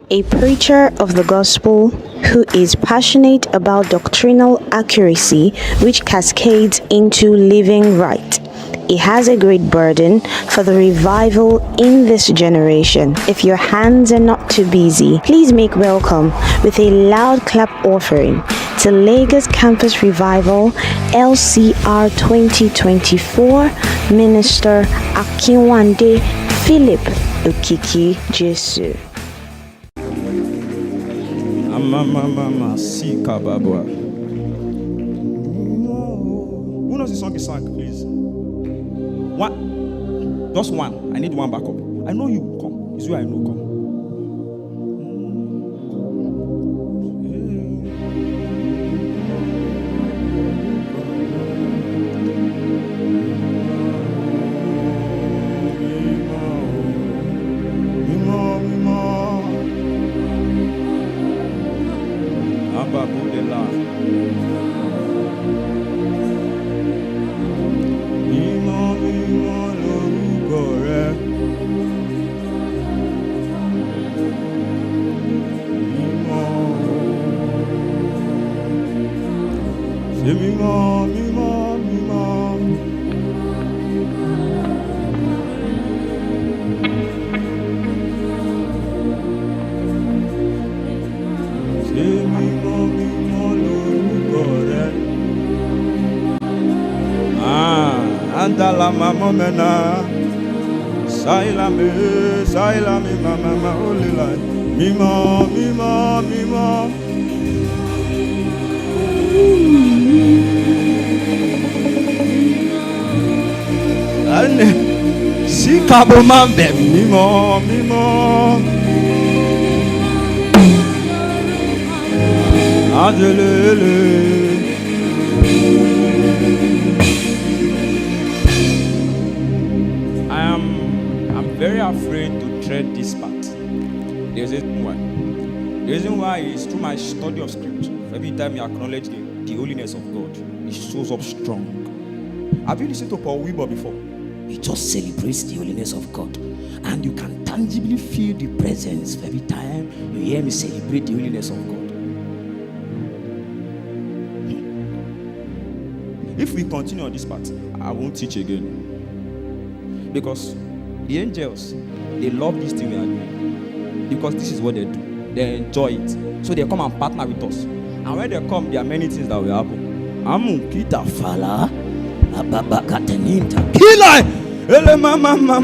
a preacher of the gospel who is passionate about doctrinal accuracy which cascades into living right. He has a great burden for the revival in this generation. If your hands are not too busy, please make welcome with a loud clap offering to Lagos Campus Revival LCR 2024 Minister Akinwande Philip Okikijesu. Who knows the song he sang, please? One. Just one. I need one backup. I know you. Come. It's you I know. Come. Mamena Sailame mama olila mima Ane Sikabo mambe mimo Adelele I'm very afraid to tread this path. There's a reason why. The reason why is through my study of scripture. Every time you acknowledge the holiness of God, it shows up strong. Have you listened to Paul Weber before? He just celebrates the holiness of God. And you can tangibly feel the presence every time you hear me celebrate the holiness of God. If we continue on this path, I won't teach again. Because the angels, they love this thing we are doing. Because this is what they do. They enjoy it. So they come and partner with us. And when they come, there are many things that will happen. Amu kita fala ababa kateninta kila ele mama amen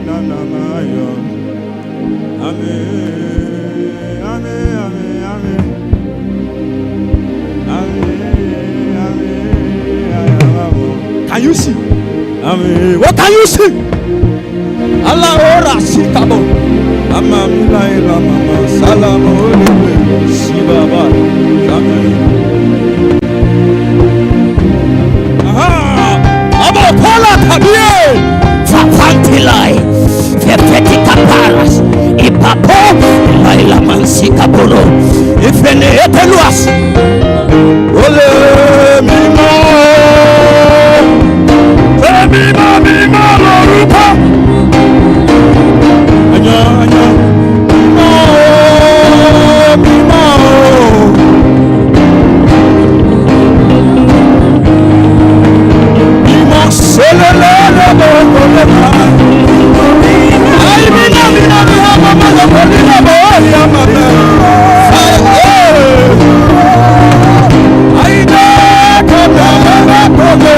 nanamayo amen. Can you see? Amen. What can you see? Allah ora sikabo. Amamila ila mama salam ole sibaba. Amen. Aba pola kabie. Fafantilai. Prophetic paras. Ipapo ila mansika bono. Ifene eteluas. Ole mimo. Mima lorupa anya mima selele bokolema ai mina mama lokolina boya mama ai da kama bogo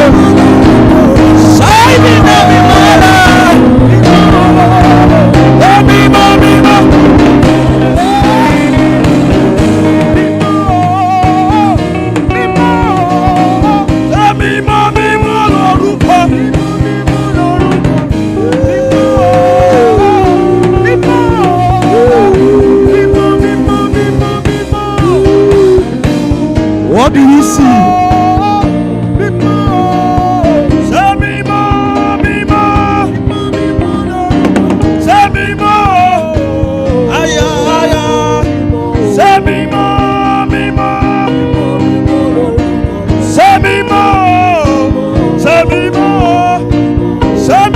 What do you see? Semi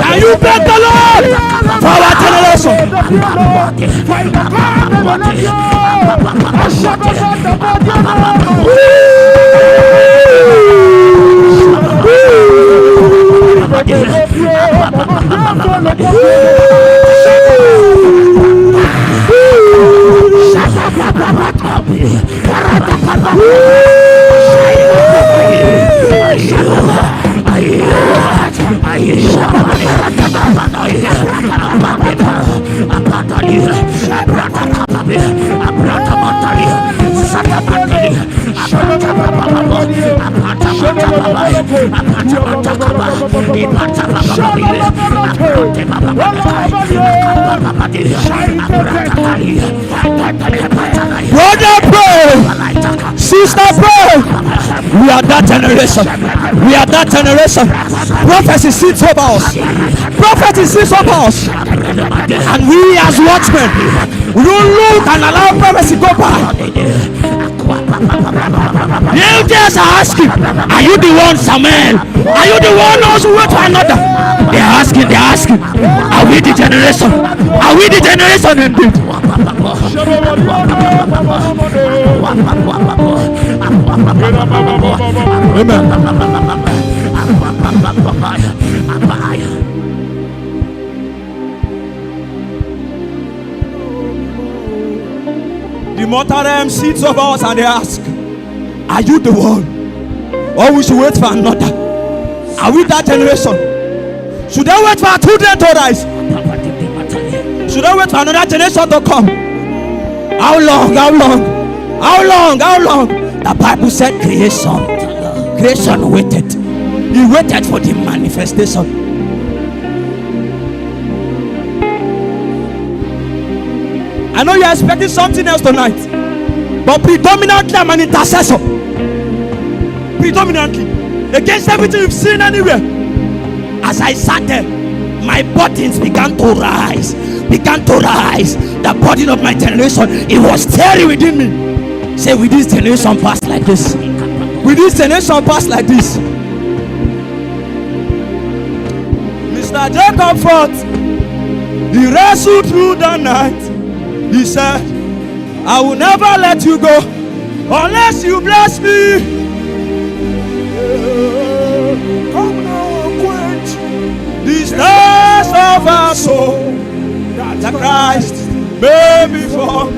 Can you thank the Lord for our generation? Brother, pray. Sister, pray. We are that generation. We are that generation. Prophecy sits over us. Prophecy sits over us. And we as watchmen, we don't look and allow prophecy go by. The elders are asking, are you the one, Samuel? Are you the one also wait for another? They are asking, are we the generation? Are we the generation indeed? The mortal realm sits over us and they ask, are you the one? Or we should wait for another? Are we that generation? Should I wait for our children to rise? Should I wait for another generation to come? How long? How long? How long? How long? The Bible said creation waited. He waited for the manifestation. I know you're expecting something else tonight, but predominantly I'm an intercessor. Predominantly against everything you've seen anywhere. As I sat there, my burdens began to rise. The burden of my generation, it was tearing within me. Say, with this generation pass like this. With this generation pass like this. Mr. Jacob fought. He wrestled through the night. He said, I will never let you go unless you bless me. Come now and quench these thirst of our soul, that Christ may be formed.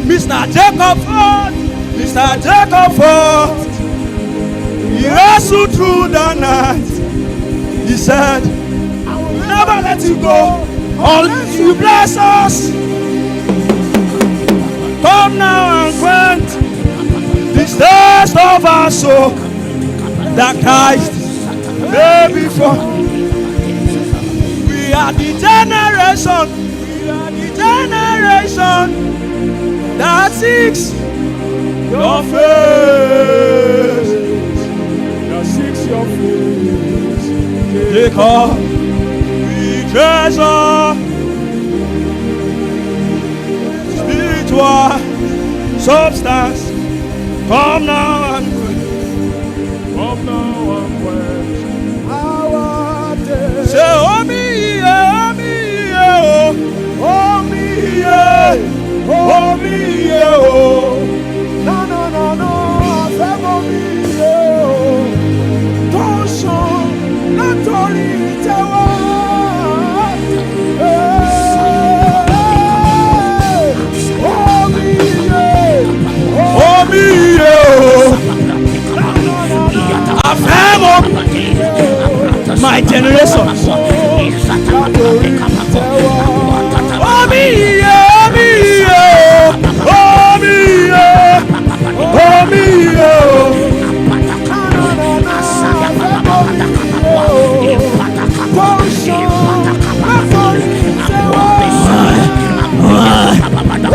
Mr. Jacob fought. Mr. Jacob fought. He wrestled through the night. He said, I will never let you go unless you bless us. Come now and quench this thirst of our soul, that Christ may be formed. We are the generation. We are the generation that seeks your face. That seeks your face. Because we treasure spiritual substance. Come now and quench. Come now and quench our day. Say, oh me, yeah, oh me, yeah, oh me, yeah, oh me, yeah, oh. No, no, no, no, I'm oh me, yeah, oh. Don't show, not only tell us. generation. Oh me, yeah, me, yeah. Oh me, yeah. Oh me, yeah.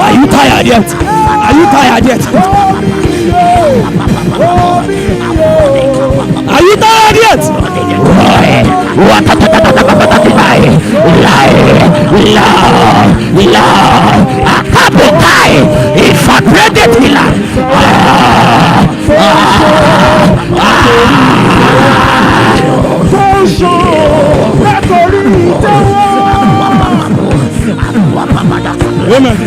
Are you tired yet? Are you tired yet? Are you tired yet? If I pray that Amen.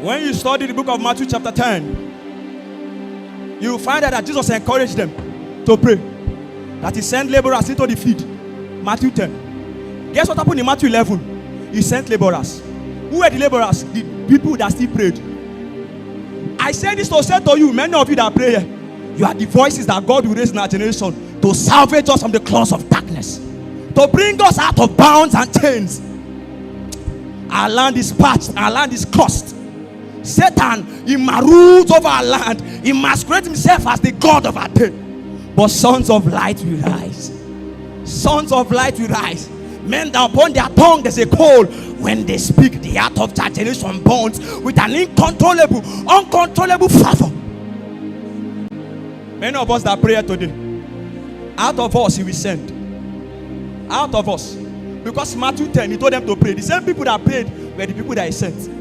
When you study the book of Matthew chapter 10, you will find out that Jesus encouraged them to pray, that he sent laborers into the field. Matthew 10. Guess what happened in Matthew 11? He sent laborers. Who were the laborers? The people that still prayed. I say this to say to you, many of you that pray here, you are the voices that God will raise in our generation to salvage us from the claws of darkness, to bring us out of bounds and chains. Our land is parched, our land is cursed. Satan, he maroods over our land. He masquerades himself as the God of our day. But sons of light will rise. Sons of light will rise. Men that upon their tongue there's a coal. When they speak, the heart of that generation burns with an uncontrollable fervor. Many of us that pray today, out of us he will send. Out of us. Because Matthew 10, he told them to pray. The same people that prayed were the people that he sent.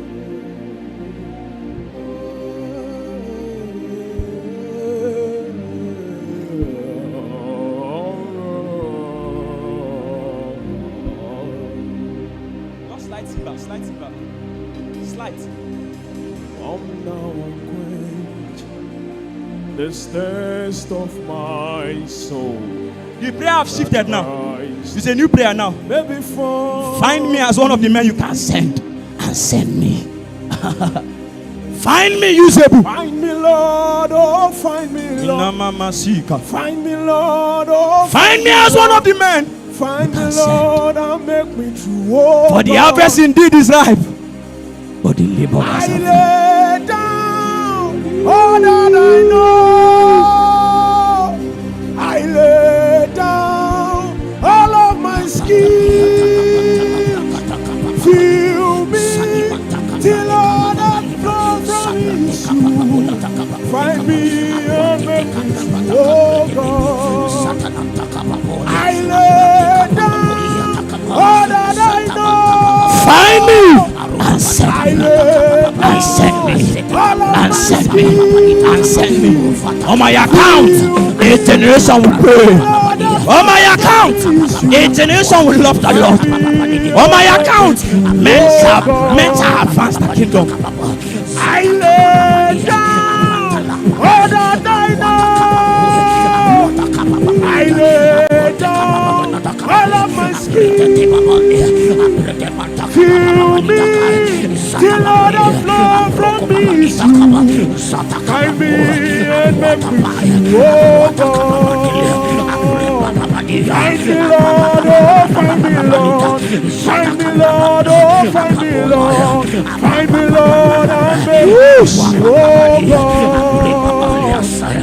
Slight. Now quench this thirst of my soul. The prayer have shifted now. It's a new prayer now. Find me as one of the men you can send, and send me. Find me usable. Find me, Lord, oh find me, Lord. Find me, Lord, oh find me as one of the men. Find me, Lord, and make me true. Oh, for the harvest indeed is ripe, but the labor I lay down all that I know. I lay down all of my schemes. Fill me till all that flow from his soul. Find me and make me true, oh God. I lay down all that I know. Find me and send me, and send me, and send me, and send me. On my account, a generation will pray. On my account, a generation will love the Lord. On my account, men shall advance the kingdom. I lay down all that I know. I lay down all of my schemes. Fill me till all the flow from me is you. Find me and make me true, oh God. Find me, Lord, oh find me, Lord. Find me, Lord, oh find me, Lord. Find me, Lord, and make me true, oh God.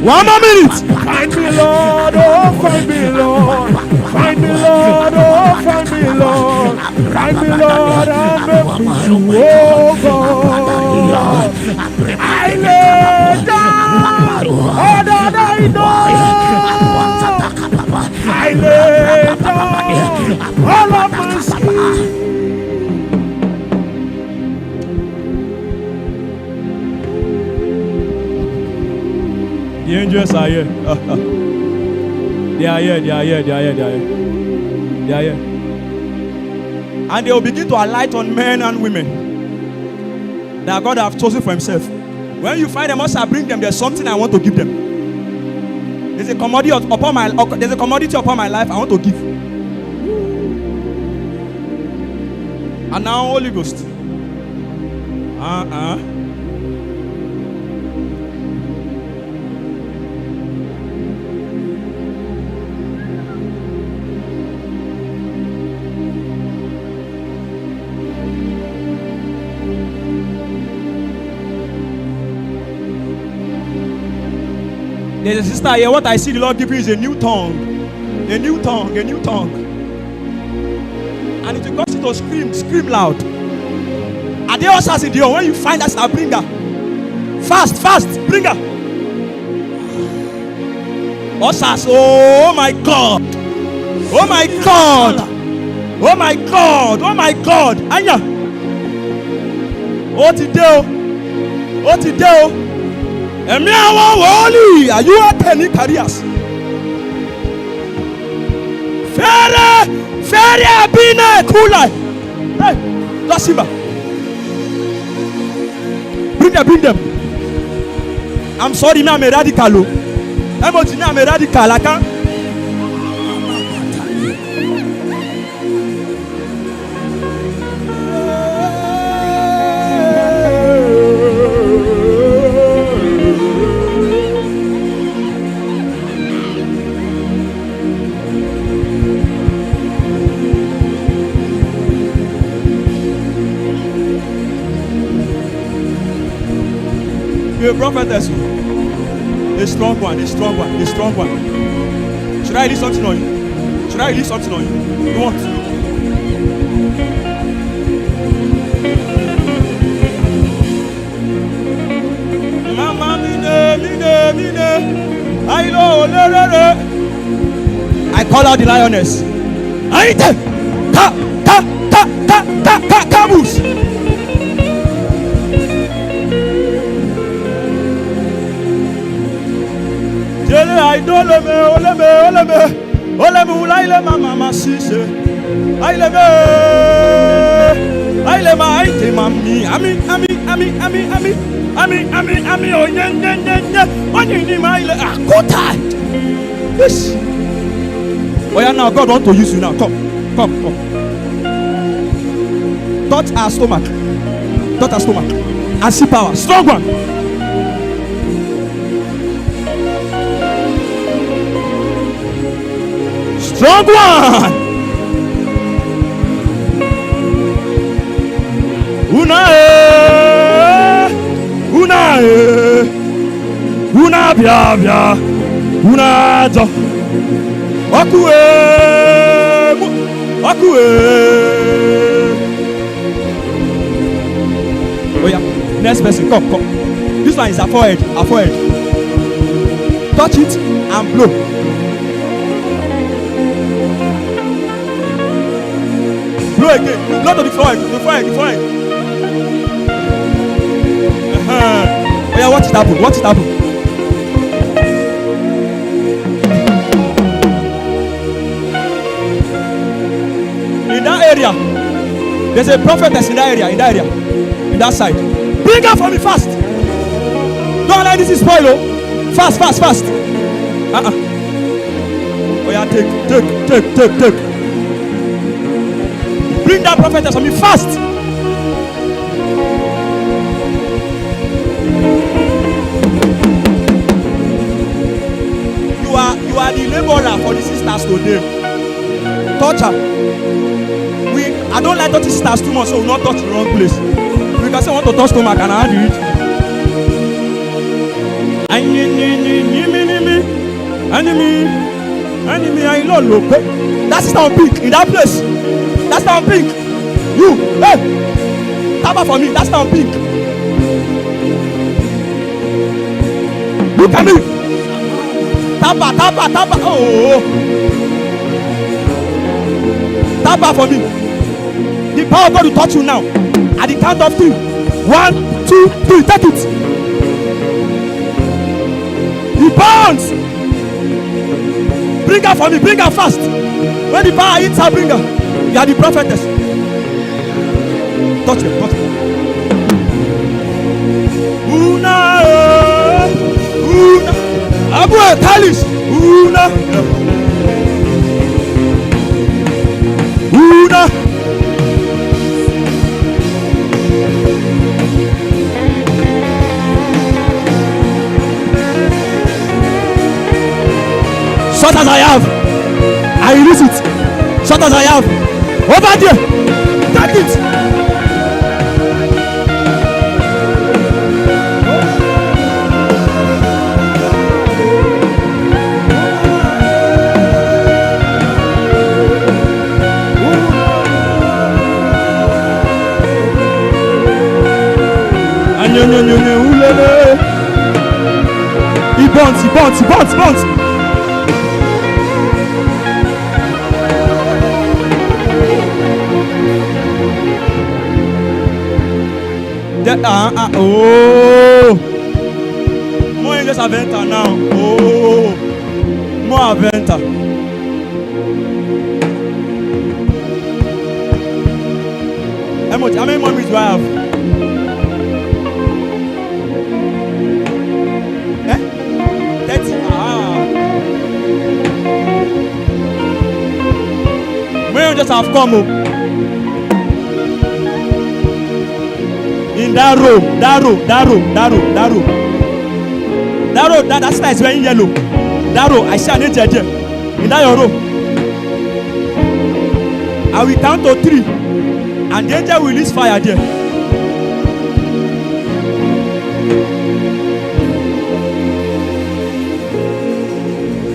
One more minute. Find me, Lord, oh find me, Lord. Find me, Lord, oh find me, Lord. Find me, Lord, and make me true, oh God. I lay down all that I know. I lay down all of my schemes. The angels are here. They are here. And they will begin to alight on men and women that God have chosen for himself. When you find them, also bring them. There's something I want to give them. There's a commodity upon my life I want to give. And now Holy Ghost. There's a sister here. What I see the Lord give you is a new tongue. A new tongue. A new tongue. And it will cause you to scream loud. Are there ushers in the hall? When you find us, bring her. Fast, bring her. Ushers, oh my God. Oh my God. Oh my God. Oh my God. Anya. Oh today. Oh today. And me holy. Are you attending careers? Fere abine kula. Hey, Lasiba. Bring them. I'm sorry, me I'm a radical. I'm a radical. I can't. You're a prophetess. A strong one. Should I release something on you? You want? Mama, mine. I call out the lioness. Aite! Caboose! I don't oleme ulaile mama sise aileme aite mami ami onye maile akota. Yes. Oh yeah, now God want to use you now. Come. Touch our stomach and see power. Strong one. Strong one. Una bia. Una jo. Akue. Oh yeah. Next person, come. This one is a forehead. Touch it and blow. Blow again. Blow to the forehead. Oh yeah, watch it happen. In that area, there's a prophetess in that area, in that side. Bring her for me fast. Don't let this spoil. Oh. Fast. Oh yeah, take. Bring that prophetess for me fast. You are the laborer for the sisters today. Touch her. I don't like touching sisters too much, so we'll not touch the wrong place. Because I want to touch stomach and I handle it. Enemy, I don't look. That's not pink in that place. That's not pink. You, hey, tap for me. That's not pink. Look at me. Tapa. Oh. Tap for me. The power of God will touch you now. At the count of 3. 1, 2, 3. Take it. He bounds. Bring her for me. Bring her fast. When the power hits her, bring her. You are the prophetess. Touch her. Una. Abu Kalis. Una. Short as I have, I release it. Short as I have, over there, take it. He bounce. Oh, more English aventa now. Oh, more aventa. How many mommies do I have? 30. When just have come up. In that row, that star is wearing yellow. That row, I see an angel there. In that your row, I will count to 3, and the angel will release fire there.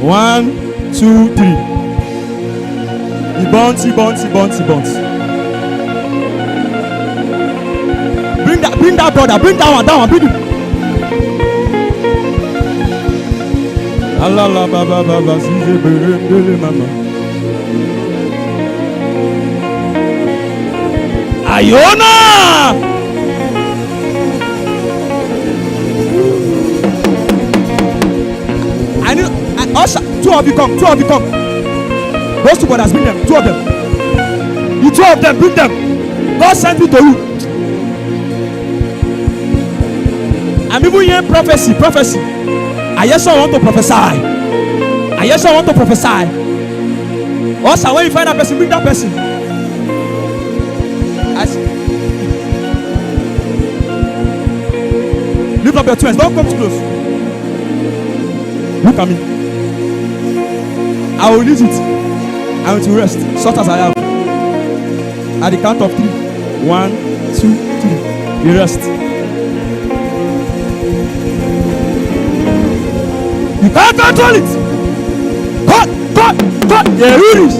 One, 2, 3. He bounce. Bring that brother, bring that one, bring him. Allah baba size berendele mama. Ayona! I need Usher, 2 of you come. Those 2 brothers, bring them, 2 of them. You 2 of them, bring them. God sent me to you. I'm even hearing prophecy. I just want to prophesy. Also, when you find that person, bring that person. Lift up your two hands. Don't come too close. Look at me. I will release it. I want to rest, such as I am. At the count of 3. 1, 2, 3. You rest. You can't control it. Cut. There it is.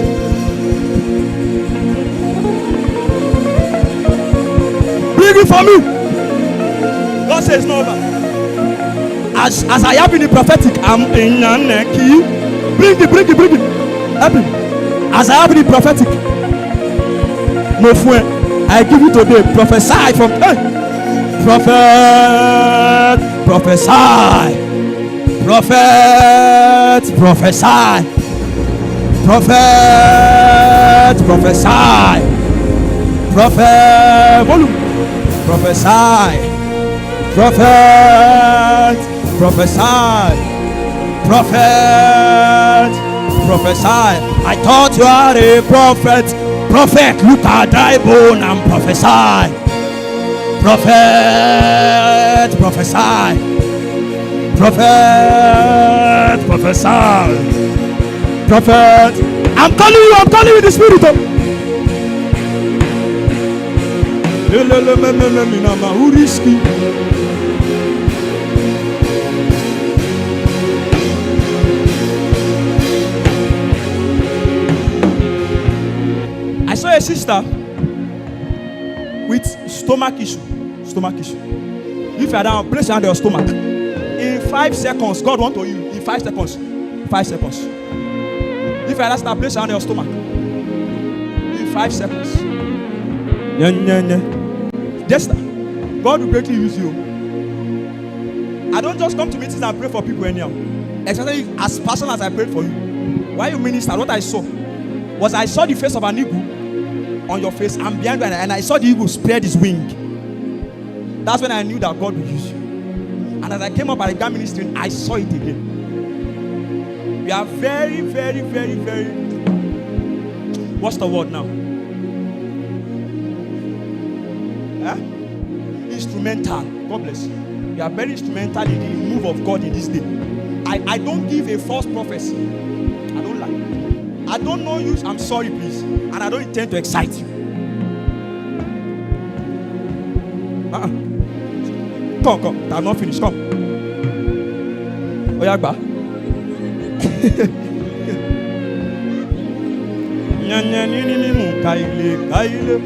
Bring it for me. God says no over. As I have in the prophetic, I'm in the key. Bring it. Help him. As I have in the prophetic, no friend, I give you today. Prophesy from prophet. Prophesy. Prophet, prophesy. Prophet, prophesy. Prophet, volume. Prophesy. Prophet, prophesy. Prophet, prophesy. I thought you are a prophet. Prophet, look at thy bone and prophesy. Prophet, prophesy. Prophet, prophesy. Prophet, I'm calling you in the spirit. I saw a sister with stomach issue. If you are down, place your hand on your stomach. In 5 seconds, God wants to heal. In 5 seconds. 5 seconds. If you are down, place your hand on your stomach. In 5 seconds. Just God will greatly use you. I don't just come to meetings and pray for people anyhow. Especially as personal as I prayed for you. While you minister, what I saw was I saw the face of an eagle on your face and behind you, and I saw the eagle spread his wing. That's when I knew that God would use you. And as I came up at the God ministry, I saw it again. We are very, very, very, very. What's the word now? Instrumental. God bless you. You are very instrumental in the move of God in this day. I don't give a false prophecy. I don't lie. I don't know you. I'm sorry, please. And I don't intend to excite you. Come. I'm not finished. Come. Oyagba. Kaile.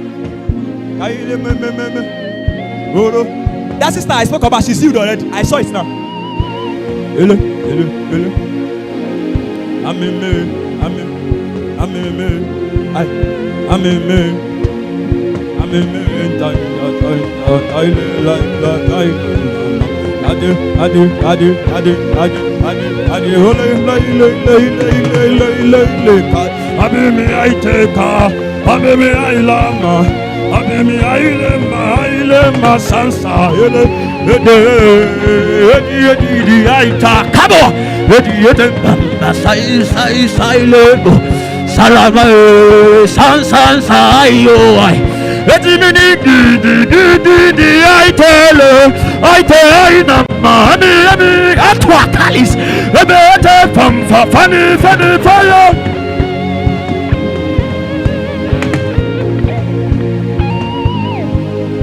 Oro. That sister I spoke about, she's healed already. I saw it now. Hello, hello, hello. Amen.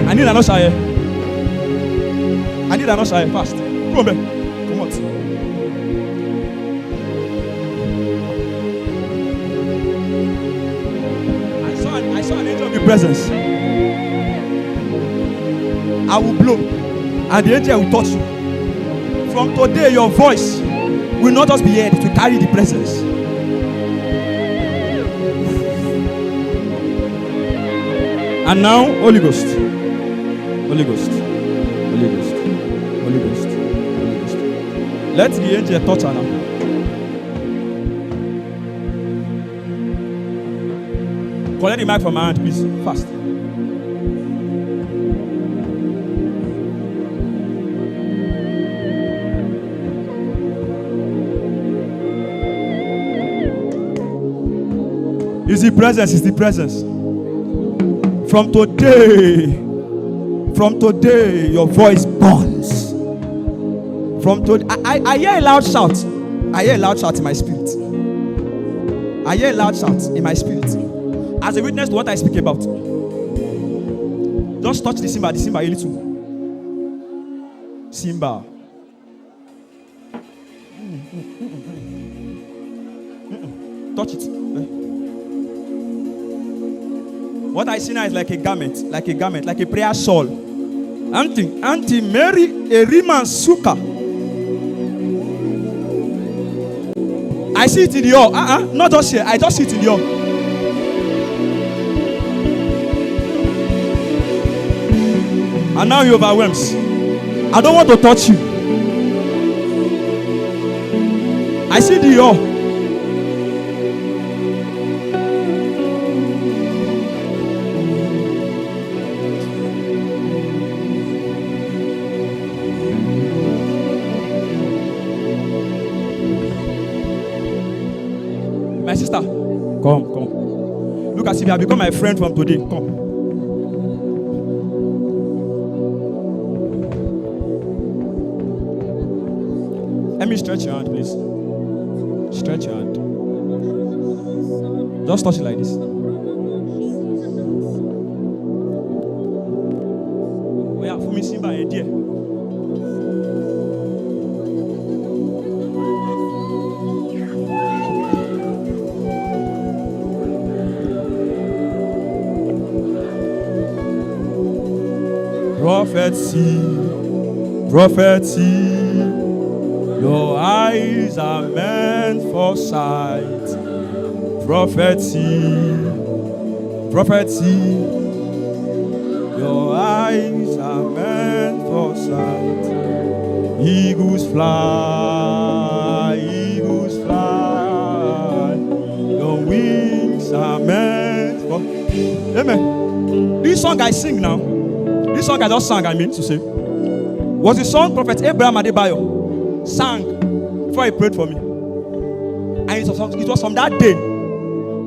I need an usher here. I need an usher here fast. Come on, come on. I saw an angel of your presence. I will blow, and the angel will touch you. From today, your voice will not just be heard, it will carry the presence. And now, Holy Ghost. Holy Ghost. Holy Ghost. Holy Ghost. Holy Ghost. Let the angel touch her now. Collect the mic from my hand, please. Fast. It's the presence, it's the presence. From today, your voice burns. From today, I hear a loud shout. I hear a loud shout in my spirit. I hear a loud shout in my spirit. As a witness to what I speak about. Just touch the cymbal a little. Cymbal. Touch it. What I see now is like a garment, like a prayer shawl. Auntie Mary Eriman Suka. I see it in the hall. Not just here. I just see it in the hall. And now he overwhelms. I don't want to touch you. I see the hall. My sister, come. Look as if you have become my friend from today. Come. Let me stretch your hand, please. Stretch your hand. Just touch it like this. We are for me Simba and dear. Prophecy, your eyes are meant for sight. Prophecy, your eyes are meant for sight. Eagles fly, your wings are meant for. Amen. This song I sing now. This song I just sang, I mean to say, was the song Prophet Abraham Adebayo sang before he prayed for me. And it was from that day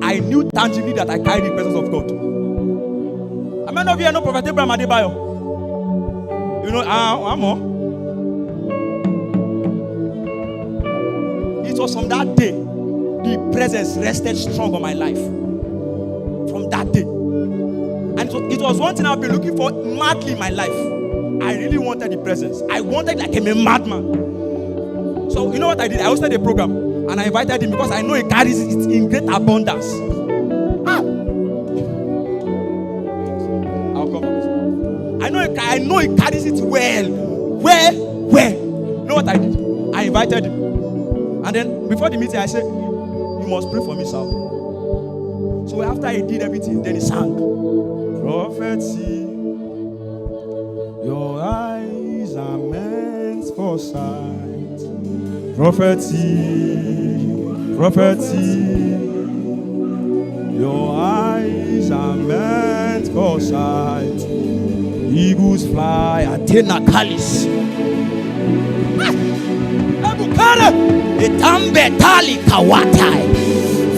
I knew tangibly that I carried the presence of God. How many of you know Prophet Abraham Adebayo? You know, Amo? It was from that day the presence rested strong on my life. From that day. And it was one thing I've been looking for madly in my life. I really wanted the presence. I wanted like a madman. So you know what I did? I hosted a program and I invited him because I know he carries it in great abundance. I'll come. I know he cry. I know he carries it well. Where? You know what I did? I invited him. And then before the meeting, I said, you must pray for me, sir. So after he did everything, then he sang. Prophecy, your eyes are meant for sight. Prophecy, your eyes are meant for sight. Eagles fly, Athena Kalis. Etambe tali kawatai.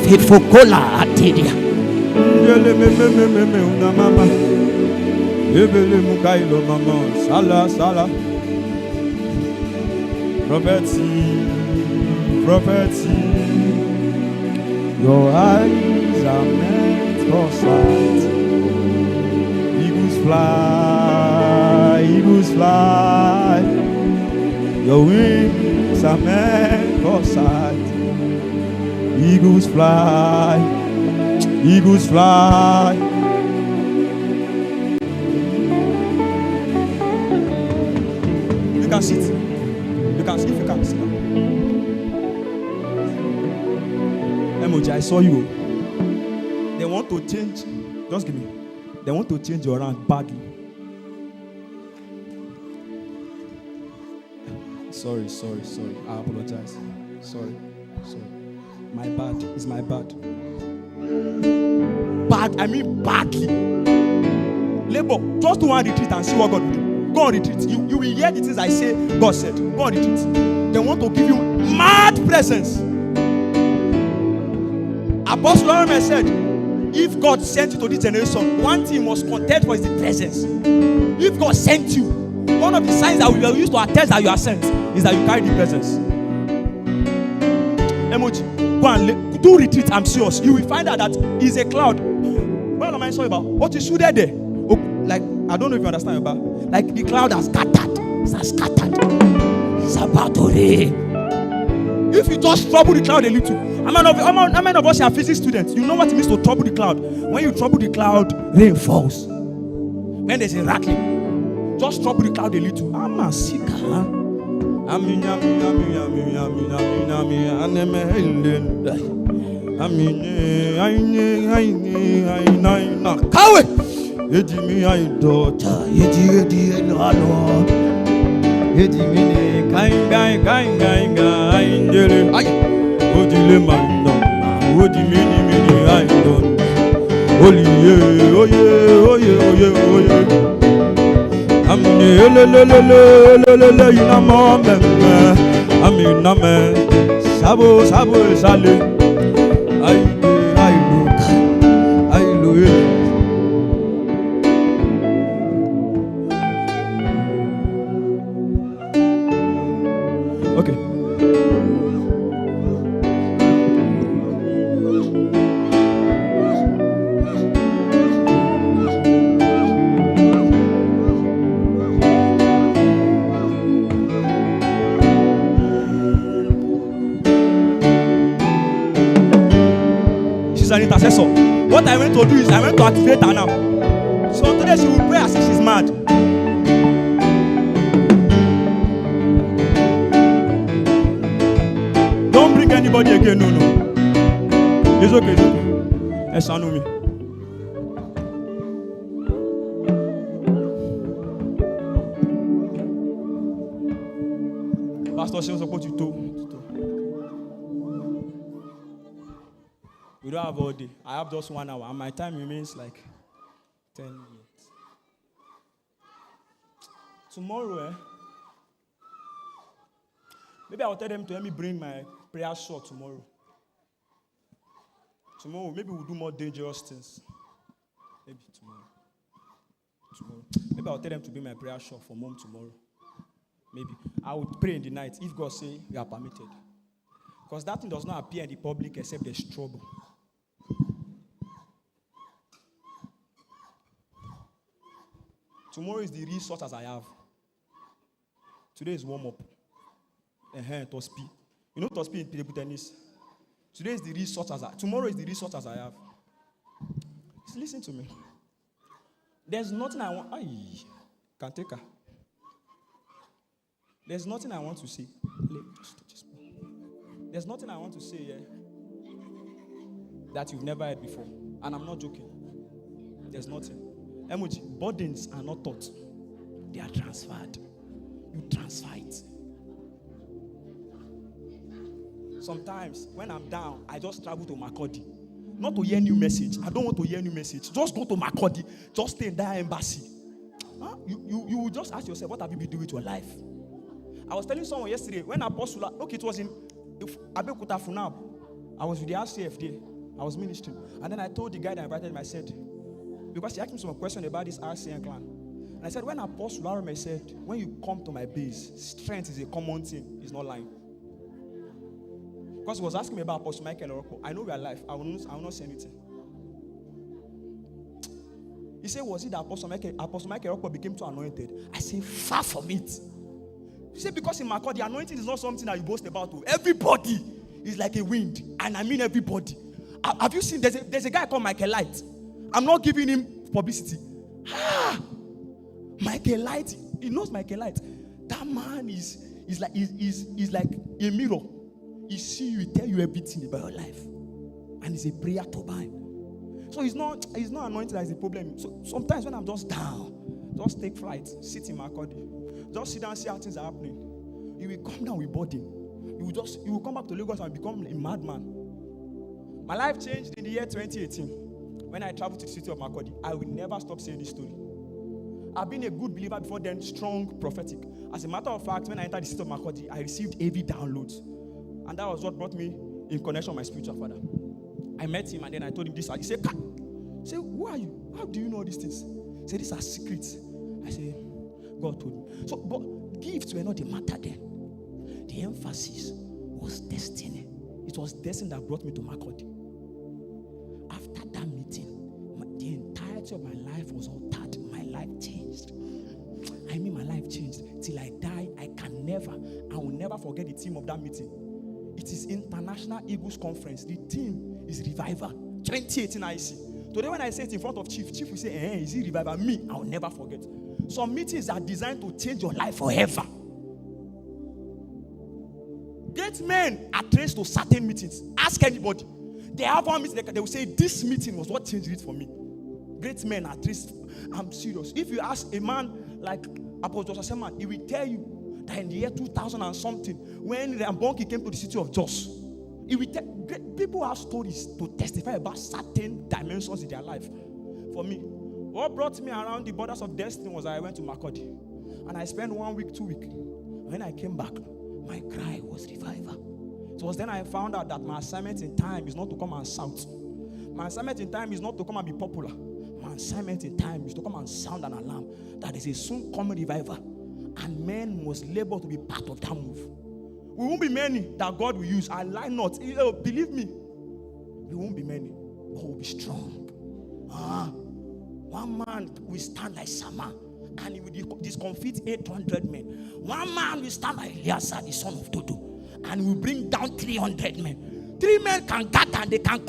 Faithful kola atidia. Sala. Prophecy, your eyes are meant for sight. Eagles fly, your wings are meant for sight. Eagles fly. You can sit. You can sit if you can sit. Emoji, I saw you. They want to change. Just give me. They want to change your rank badly. Sorry. I apologize. Sorry. My bad. It's my bad. Bad. I mean badly. Labor. Just do one retreat and see what God will do. Go on retreat. You will hear the things I say God said. Go on retreat. They want to give you mad presence. Apostle Aaron said, if God sent you to this generation, one thing you must contend for is the presence. If God sent you, one of the signs that we will use to attest that you are sent is that you carry the presence. Emoji, go and do retreat. I'm serious. You will find out that it's a cloud. What am I talking about? What is there? Oh, like, I don't know if you understand about. Like the cloud has scattered. It's scattered. It's about to rain. If you just trouble the cloud a little, how many of us are physics students? You know what it means to trouble the cloud. When you trouble the cloud, rain falls. When there's a rattling, just trouble the cloud a little. I'm a sick. Okay. She's an intercessor. What I went to do is I went to activate her now. So today she will pray as if she's mad. Don't bring anybody again, no. It's okay. Yes, I know me. Pastor, she was supposed to do. We don't have all day. I have just 1 hour, and my time remains like 10 minutes. Tomorrow, maybe I'll tell them to let me bring my prayer shot tomorrow. Tomorrow, maybe we'll do more dangerous things. Maybe tomorrow. Maybe I'll tell them to bring my prayer shot from home tomorrow. Maybe. I would pray in the night if God say we are permitted. Because that thing does not appear in the public except there's trouble. Tomorrow is the resources I have. Today is warm-up. Tospi. You know Tospi in table tennis? Today is the resources tomorrow is the resources I have. Just listen to me. There's nothing I want. Can take her. There's nothing I want to say. There's nothing I want to say here that you've never heard before. And I'm not joking. There's nothing. Emoji, burdens are not taught. They are transferred. You transfer it. Sometimes when I'm down, I just travel to Makodi. Not to hear new message. I don't want to hear new message. Just go to Makodi. Just stay in that embassy. Huh? You will just ask yourself, what have you been doing with your life? I was telling someone yesterday, when Apostle, it was in Abeokuta Funab. I was with the RCF there. I was ministering. And then I told the guy that invited him, I said, because he asked me some question about this RCN clan. And I said, when Apostle Arome said, when you come to my base, strength is a common thing. He's not lying. Because he was asking me about Apostle Michael Orokpo. I know we are live. I will not say anything. He said, was it that Apostle Michael Orokpo became too anointed? I said, far from it. He said, because in Makodi, the anointing is not something that you boast about. Everybody is like a wind. And I mean everybody. Have you seen, there's a guy called Michael Light. I'm not giving him publicity. Michael Light, he knows Michael Light. That man is like a mirror. He see you, he tell you everything about your life. And it's a prayer turbine. So it's not anointed as a problem. So sometimes when I'm just down, just take flight, sit in Makodi. Just sit down and see how things are happening. You will come down with body. You will come back to Lagos and become a madman. My life changed in the year 2018. When I traveled to the city of Makodi, I will never stop saying this story. I've been a good believer before then, strong prophetic. As a matter of fact, when I entered the city of Makodi, I received heavy downloads. And that was what brought me in connection with my spiritual father. I met him and then I told him this. He said, who are you? How do you know these things? He said, these are secrets. I said, God told me. So, but gifts were not the matter then. The emphasis was destiny. It was destiny that brought me to Makodi. After that meeting, the entirety of my life was altered. My life changed. I mean, my life changed. Till I die, I will never forget the theme of that meeting. It is International Eagles Conference. The theme is Revival. 2018 IC. Today when I say it in front of Chief will say, is it Revival? Me, I will never forget. Some meetings are designed to change your life forever. Great men are traced to certain meetings. Ask anybody. They have one meeting, they will say, this meeting was what changed it for me. Great men are traced. I'm serious. If you ask a man like Apostle Seman, he will tell you that in the year 2000 and something, when Rambonki came to the city of Jos, people have stories to testify about certain dimensions in their life. For me, what brought me around the borders of destiny was I went to Makodi. And I spent 1 week, 2 weeks. When I came back, my cry was revival. It was then I found out that my assignment in time is not to come and shout. My assignment in time is not to come and be popular. My assignment in time is to come and sound an alarm that is a soon coming revival. And men must labor to be part of that move. We won't be many that God will use. I lie not. Believe me. We won't be many, but we'll be strong. One man will stand like Sama, and he will discomfit 800 men. One man will stand like Eliasa, the son of Dodo, and he will bring down 300 men. 3 men can gather and they can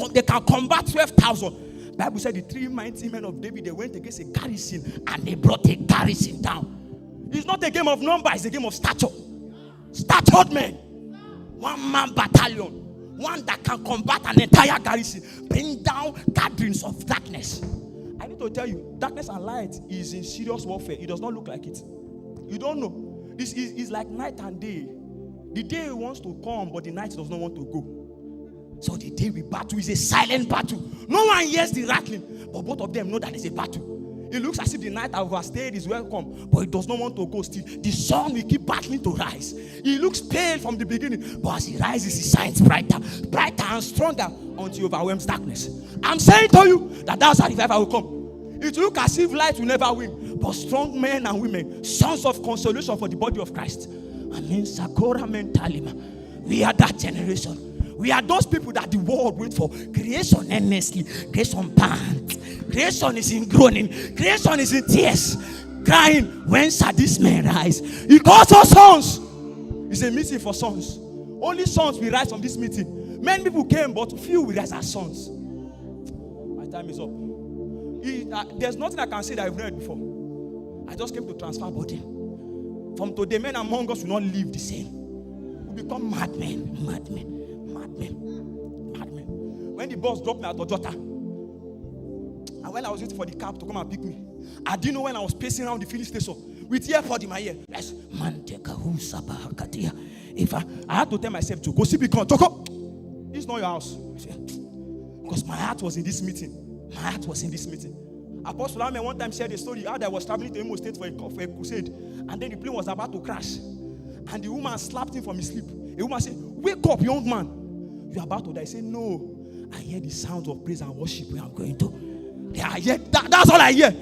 combat 12,000. Bible said the 3 mighty men of David, they went against a garrison and they brought a garrison down. It's not a game of number, it's a game of stature. Statured men. 1 man battalion. One that can combat an entire garrison. Bring down gatherings of darkness. I need to tell you, darkness and light is in serious warfare. It does not look like it. You don't know. This is like night and day. The day wants to come, but the night does not want to go. So the day we battle is a silent battle. No one hears the rattling, but both of them know that it's a battle. It looks as if the night I've overstayed is welcome, but it does not want to go still. The sun will keep battling to rise. It looks pale from the beginning, but as it rises, it shines brighter and stronger until it overwhelms darkness. I'm saying to you that that's how revival will come. It looks as if light will never win, but strong men and women, sons of consolation for the body of Christ. I mean, Sakura Mentalima. We are that generation. We are those people that the world waits for. Creation endlessly. Creation pants. Creation is in groaning. Creation is in tears. Crying, when shall this man rise? He calls us sons. It's a meeting for sons. Only sons will rise from this meeting. Many people came, but few will rise as sons. My time is up. There's nothing I can say that I've read before. I just came to transfer body. From today, men among us will not live the same. We become madmen. When the boss dropped me at Ojota, and when I was waiting for the cab to come and pick me, I didn't know when I was pacing around the filling station with earpod in my ear. Yes, man, if I had to tell myself to go see because Joko, this is not your house. Because my heart was in this meeting. Apostle Amen one time shared a story how I was traveling to Imo State for a crusade, and then the plane was about to crash, and the woman slapped him from his sleep. The woman said, "Wake up, young man. You're about to die." He said, "No, I hear the sounds of praise and worship where I'm going to." That's all I hear.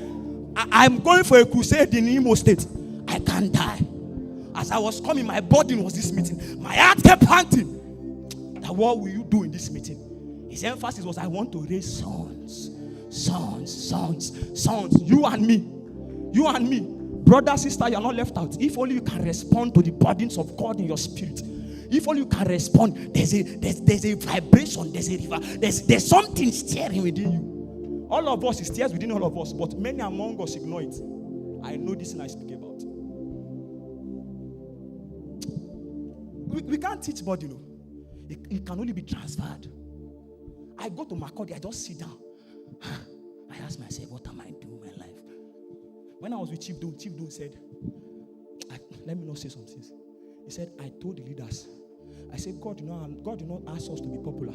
I'm going for a crusade in Imo State. I can't die. As I was coming, my burden was this meeting. My heart kept panting. That what will you do in this meeting? His emphasis was, I want to raise sons. You and me. Brother, sister, you are not left out. If only you can respond to the burdens of God in your spirit. If only you can respond, there's a vibration, there's something stirring within you. All of us, it stirs within all of us, but many among us ignore it. I know this thing I speak about. We can't teach body, It can only be transferred. I go to Makodi, I just sit down. I ask myself, what am I doing in my life? When I was with Chief Don said, let me not say some things. He said, I told the leaders, I said, God did not ask us to be popular.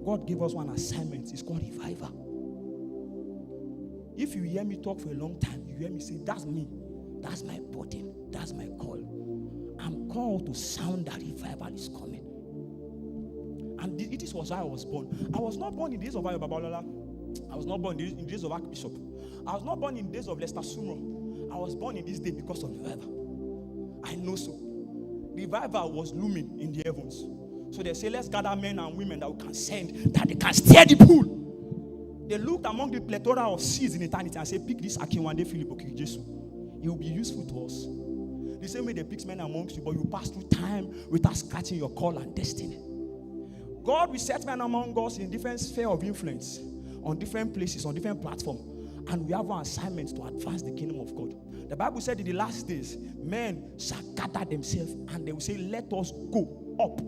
God gave us one assignment. It's called revival. If you hear me talk for a long time, you hear me say, that's me. That's my burden. That's my call. I'm called to sound that revival is coming. And this was how I was born. I was not born in the days of Ayo Babalola. I was not born in the days of Archbishop. I was not born in the days of Lester Sumro. I was born in this day because of revival. I know so. Revival was looming in the heavens. So they say, let's gather men and women that we can send, that they can steer the pool. They looked among the plethora of seeds in eternity and said, pick this Akinwande Philip Okikijesu. It will be useful to us. The same way they pick men amongst you, but you pass through time without scratching your call and destiny. God will set men among us in different sphere of influence, on different places, on different platforms, and we have an assignment to advance the kingdom of God. The Bible said in the last days, men shall gather themselves and they will say, let us go up.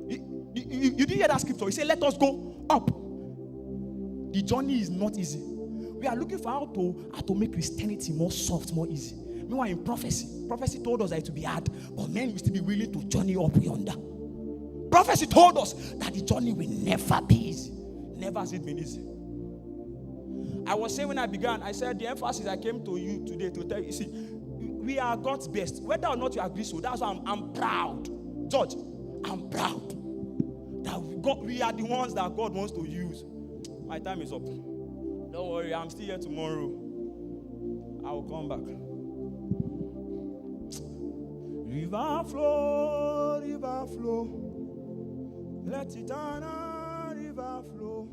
You didn't hear that scripture? He said, let us go up. The journey is not easy. We are looking for how to make Christianity more soft, more easy. Meanwhile, in prophecy told us that it would be hard, but men will still be willing to journey up yonder. Prophecy told us that the journey will never be easy. Never has it been easy. I was saying when I began, I said the emphasis I came to you today to tell you, see, we are God's best. Whether or not you agree so, that's why I'm proud. George, I'm proud that we are the ones that God wants to use. My time is up. Don't worry, I'm still here tomorrow. I will come back. River flow, let it on, river flow.